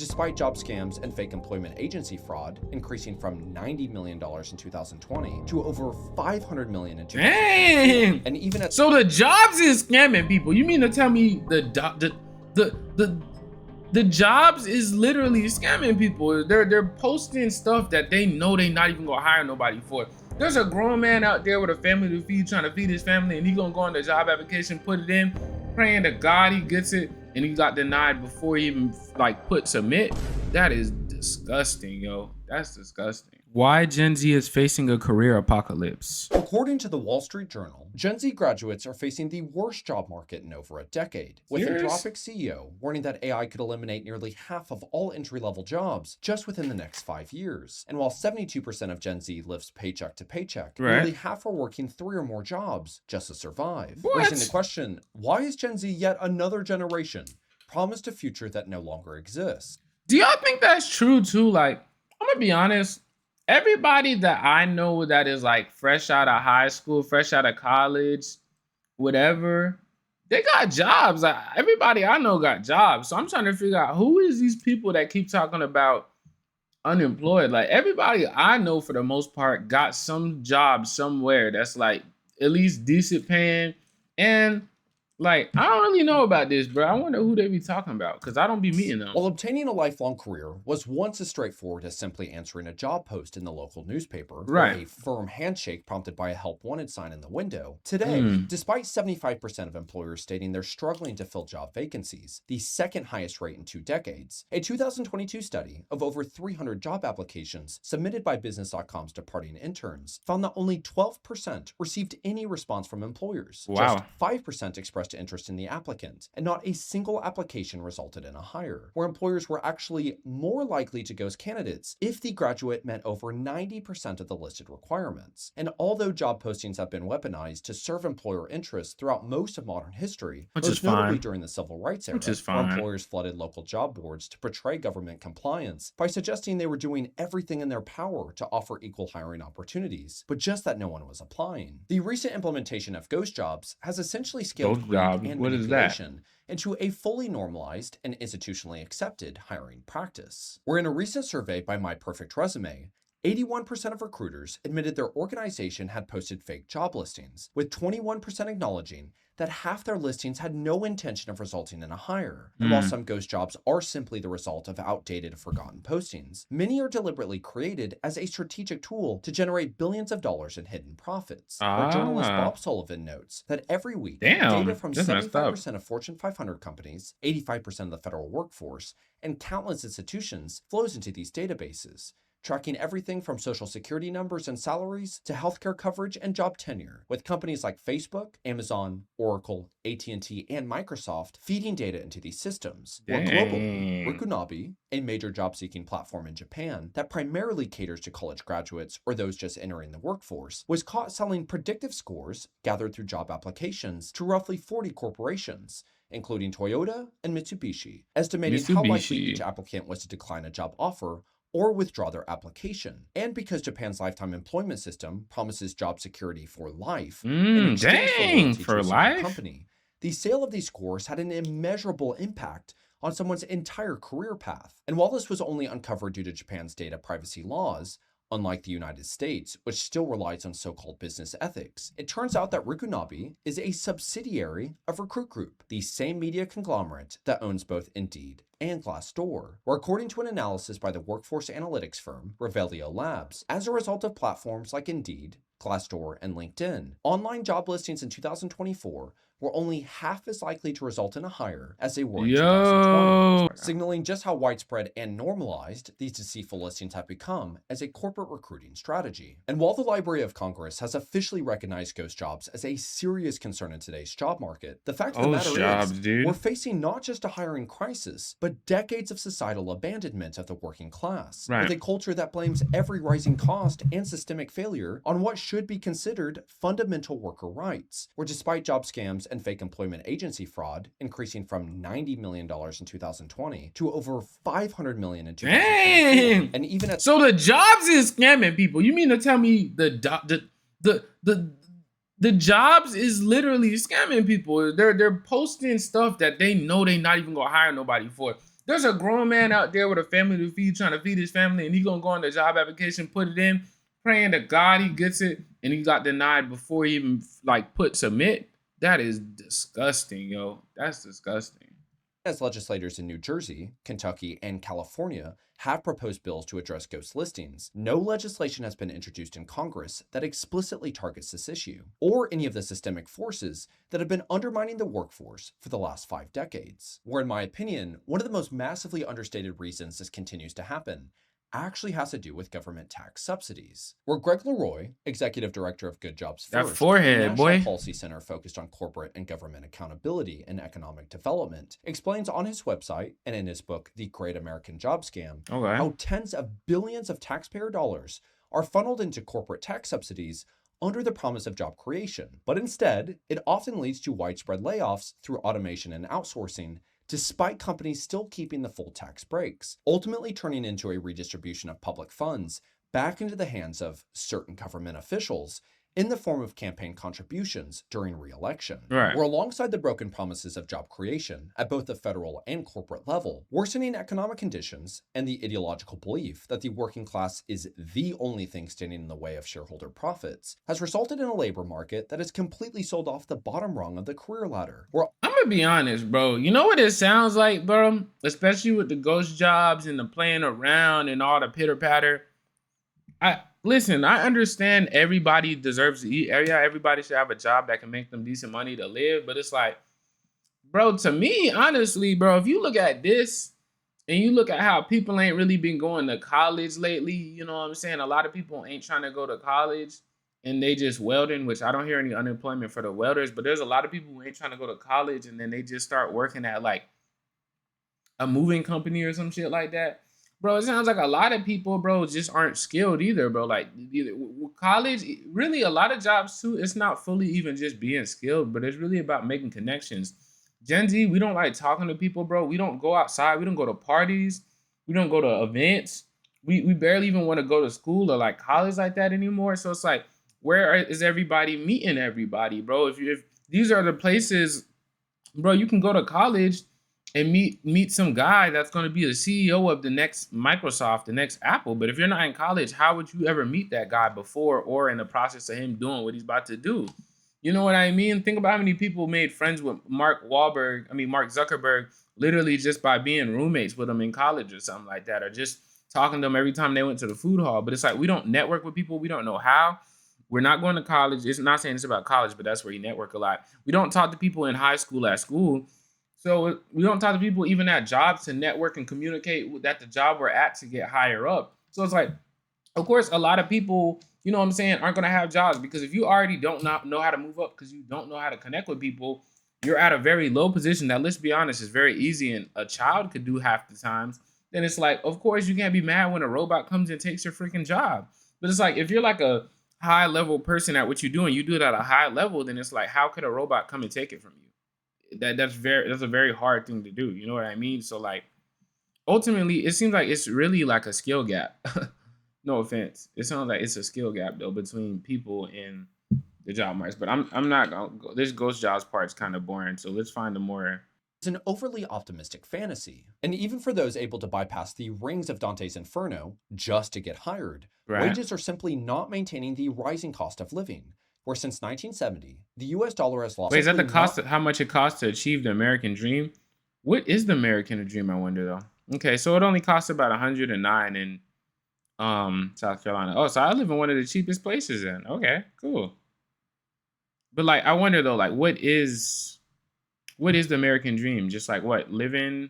despite job scams and fake employment agency fraud increasing from $90 million in 2020 to over $500 million in 2024. Dang. And even at So the jobs is scamming people. You mean to tell me the jobs is literally scamming people? They're posting stuff that they know they not even gonna hire nobody for. There's a grown man out there with a family to feed, trying to feed his family, and he gonna go on the job application, put it in, praying to God he gets it, and he got denied before he even put submit. That is disgusting, yo. That's disgusting. Why Gen Z is facing a career apocalypse. According to the Wall Street Journal, Gen Z graduates are facing the worst job market in over a decade, with Anthropic CEO warning that AI could eliminate nearly half of all entry-level jobs just within the next 5 years. And while 72% of Gen Z lives paycheck to paycheck, nearly half are working 3 or more jobs just to survive. Raising the question, why is Gen Z yet another generation promised a future that no longer exists? Do y'all think that's true too? I'm gonna be honest. Everybody that I know that is fresh out of high school, fresh out of college, whatever, they got jobs. Everybody I know got jobs. So I'm trying to figure out who is these people that keep talking about unemployed. Everybody I know for the most part got some job somewhere that's at least decent paying. And I don't really know about this, bro. I wonder who they be talking about because I don't be meeting them. While obtaining a lifelong career was once as straightforward as simply answering a job post in the local newspaper, or a firm handshake prompted by a help wanted sign in the window, today, despite 75% of employers stating they're struggling to fill job vacancies, the second highest rate in 2 decades, a 2022 study of over 300 job applications submitted by Business.com's departing interns found that only 12% received any response from employers. Just 5% expressed interest in the applicant, and not a single application resulted in a hire, where employers were actually more likely to ghost candidates if the graduate met over 90% of the listed requirements. And although job postings have been weaponized to serve employer interests throughout most of modern history, most notably during the civil rights era, where employers flooded local job boards to portray government compliance by suggesting they were doing everything in their power to offer equal hiring opportunities, but just that no one was applying. The recent implementation of ghost jobs has essentially scaled and manipulation into a fully normalized and institutionally accepted hiring practice. Where in a recent survey by My Perfect Resume, 81% of recruiters admitted their organization had posted fake job listings, with 21% acknowledging that half their listings had no intention of resulting in a hire. And while some ghost jobs are simply the result of outdated or forgotten postings, many are deliberately created as a strategic tool to generate billions of dollars in hidden profits. Where journalist Bob Sullivan notes that every week, data from 75% of Fortune 500 companies, 85% of the federal workforce, and countless institutions flows into these databases, tracking everything from social security numbers and salaries to healthcare coverage and job tenure, with companies like Facebook, Amazon, Oracle, AT&T, and Microsoft feeding data into these systems. More globally, Rikunabi, a major job-seeking platform in Japan that primarily caters to college graduates or those just entering the workforce, was caught selling predictive scores gathered through job applications to roughly 40 corporations, including Toyota and Mitsubishi, estimating how likely each applicant was to decline a job offer or withdraw their application. And because Japan's lifetime employment system promises job security for life, in exchange for loyalty to a company, the sale of these scores had an immeasurable impact on someone's entire career path. And while this was only uncovered due to Japan's data privacy laws, unlike the United States, which still relies on so-called business ethics, it turns out that Rikunabi is a subsidiary of Recruit Group, the same media conglomerate that owns both Indeed and Glassdoor, where according to an analysis by the workforce analytics firm Revelio Labs, as a result of platforms like Indeed, Glassdoor, and LinkedIn, online job listings in 2024 were only half as likely to result in a hire as they were in 2020, signaling just how widespread and normalized these deceitful listings have become as a corporate recruiting strategy. And while the Library of Congress has officially recognized ghost jobs as a serious concern in today's job market, the fact of the matter is, we're facing not just a hiring crisis, but decades of societal abandonment of the working class, with a culture that blames every rising cost and systemic failure on what should be considered fundamental worker rights, where despite job scams and fake employment agency fraud increasing from $90 million in 2020 to over $500 million in 2024. And even at so the jobs is scamming people. You mean to tell me the jobs is literally scamming people? They're posting stuff that they know they not even gonna hire nobody for. There's a grown man out there with a family to feed, trying to feed his family, and he gonna go on the job application, put it in, praying to God he gets it, and he got denied before he even like put submit. That is disgusting, yo. That's disgusting. As legislators in New Jersey, Kentucky, and California have proposed bills to address ghost listings, no legislation has been introduced in Congress that explicitly targets this issue, or any of the systemic forces that have been undermining the workforce for the last 5 decades. Where, in my opinion, one of the most massively understated reasons this continues to happen actually has to do with government tax subsidies. Where Greg Leroy, executive director of Good Jobs That First, a forehead, national boy. policy center focused on corporate and government accountability and economic development, explains on his website and in his book, The Great American Job Scam, Okay. how tens of billions of taxpayer dollars are funneled into corporate tax subsidies under the promise of job creation. But instead, it often leads to widespread layoffs through automation and outsourcing, despite companies still keeping the full tax breaks, ultimately turning into a redistribution of public funds back into the hands of certain government officials in the form of campaign contributions during re-election. Right. Where alongside the broken promises of job creation at both the federal and corporate level, worsening economic conditions and the ideological belief that the working class is the only thing standing in the way of shareholder profits has resulted in a labor market that is completely sold off the bottom rung of the career ladder. I'm gonna be honest, bro. You know what it sounds like, bro? Especially with the ghost jobs and the playing around and all the pitter patter. I understand everybody deserves to eat. Everybody should have a job that can make them decent money to live. But it's like, bro, to me, honestly, bro, if you look at this and you look at how people ain't really been going to college lately, you know what I'm saying? A lot of people ain't trying to go to college and they just welding, which I don't hear any unemployment for the welders, but there's a lot of people who ain't trying to go to college and then they just start working at like a moving company or some shit like that. Bro, it sounds like a lot of people, bro, just aren't skilled either, bro. Like college, really a lot of jobs too, it's not fully even just being skilled, but it's really about making connections. Gen Z, we don't like talking to people, bro. We don't go outside. We don't go to parties. We don't go to events. We barely even want to go to school or like college like that anymore. So it's like, is everybody meeting everybody, bro? If these are the places, bro, you can go to college and meet some guy that's going to be the CEO of the next Microsoft, the next Apple. But if you're not in college, how would you ever meet that guy before or in the process of him doing what he's about to do? You know what I mean? Think about how many people made friends with Mark Zuckerberg, literally just by being roommates with him in college or something like that, or just talking to them every time they went to the food hall. But it's like, we don't network with people. We don't know how. We're not going to college. It's not saying it's about college, but that's where you network a lot. We don't talk to people in high school at school. So we don't talk to people even at jobs to network and communicate at the job we're at to get higher up. So it's like, of course, a lot of people, you know what I'm saying, aren't going to have jobs because if you already don't know how to move up because you don't know how to connect with people, you're at a very low position that, let's be honest, is very easy and a child could do half the times. Then it's like, of course, you can't be mad when a robot comes and takes your freaking job. But it's like, if you're like a high level person at what you do and you do it at a high level, then it's like, how could a robot come and take it from you? That's a very hard thing to do. You know what I mean? So like, ultimately, it seems like it's really like a skill gap. No offense. It sounds like it's a skill gap though between people and the job markets. But I'm not gonna go. This ghost jobs part's kind of boring. So let's find a more. It's an overly optimistic fantasy. And even for those able to bypass the rings of Dante's Inferno just to get hired, Right. wages are simply not maintaining the rising cost of living. Where since 1970, the US dollar has lost. Wait, is that the cost of how much it costs to achieve the American dream? What is the American dream, I wonder though? Okay, so it only costs about 109 in South Carolina. Oh, so I live in one of the cheapest places then. Okay, cool. But like I wonder though, like what is the American dream? Just like what? Living,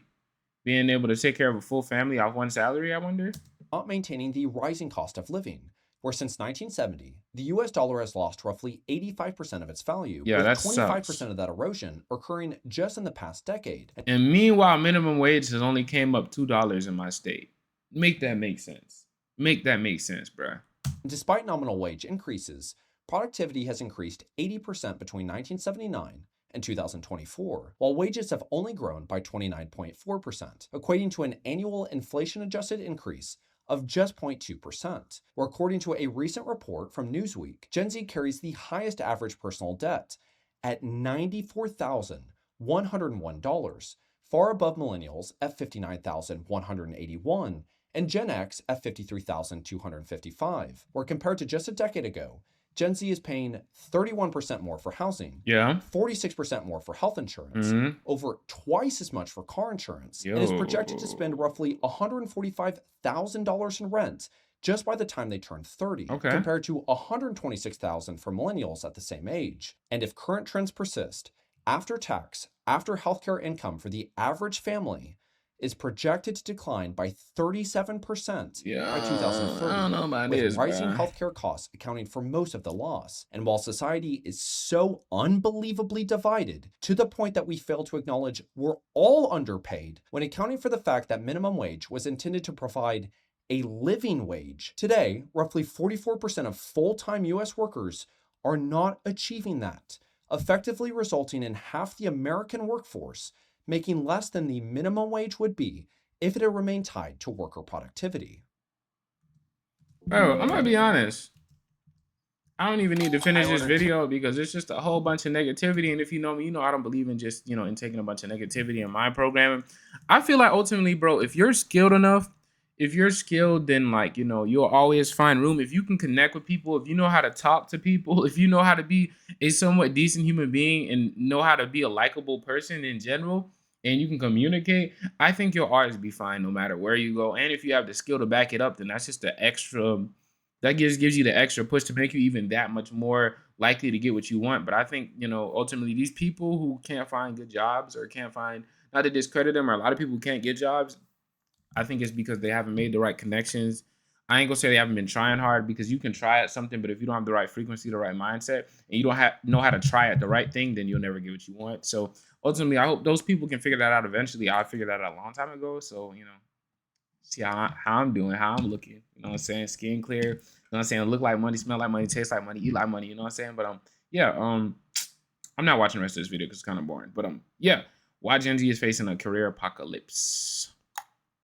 being able to take care of a full family off one salary, I wonder? Not maintaining the rising cost of living. Where since 1970, the US dollar has lost roughly 85% of its value, Yeah, with that 25% sucks. of that erosion occurring just in the past decade. And meanwhile, minimum wage has only came up $2 in my state. Make that make sense. Make that make sense, bruh. Despite nominal wage increases, productivity has increased 80% between 1979 and 2024, while wages have only grown by 29.4%, equating to an annual inflation-adjusted increase of just 0.2%, where according to a recent report from Newsweek, Gen Z carries the highest average personal debt at $94,101, far above millennials at 59,181 and Gen X at 53,255, where compared to just a decade ago, Gen Z is paying 31% more for housing, 46% more for health insurance, over twice as much for car insurance, and is projected to spend roughly $145,000 in rent just by the time they turn 30, compared to $126,000 for millennials at the same age. And if current trends persist, after tax, after healthcare income for the average family is projected to decline by 37% by 2030, with rising healthcare costs accounting for most of the loss. And while society is so unbelievably divided to the point that we fail to acknowledge we're all underpaid when accounting for the fact that minimum wage was intended to provide a living wage, today, roughly 44% of full-time U.S. workers are not achieving that, effectively resulting in half the American workforce making less than the minimum wage would be if it had remained tied to worker productivity. Bro, I'm gonna be honest. I don't even need to finish this video because it's just a whole bunch of negativity. And if you know me, you know I don't believe in just, in taking a bunch of negativity in my programming. I feel like ultimately, bro, if you're skilled enough, then you'll always find room. If you can connect with people, if you know how to talk to people, if you know how to be a somewhat decent human being and know how to be a likable person in general, and you can communicate, I think you'll always be fine no matter where you go. And if you have the skill to back it up, then that's just that gives you the extra push to make you even that much more likely to get what you want. But I think, ultimately these people who can't find good jobs or can't find, not to discredit them, or a lot of people who can't get jobs, I think it's because they haven't made the right connections. I ain't gonna say they haven't been trying hard, because you can try at something, but if you don't have the right frequency, the right mindset, and you don't know how to try at the right thing, then you'll never get what you want. So ultimately, I hope those people can figure that out eventually. I figured that out a long time ago. So, see how I'm doing, how I'm looking. You know what I'm saying? Skin clear. You know what I'm saying? Look like money, smell like money, taste like money, eat like money. You know what I'm saying? But I'm not watching the rest of this video because it's kind of boring. But yeah, why Gen Z is facing a career apocalypse.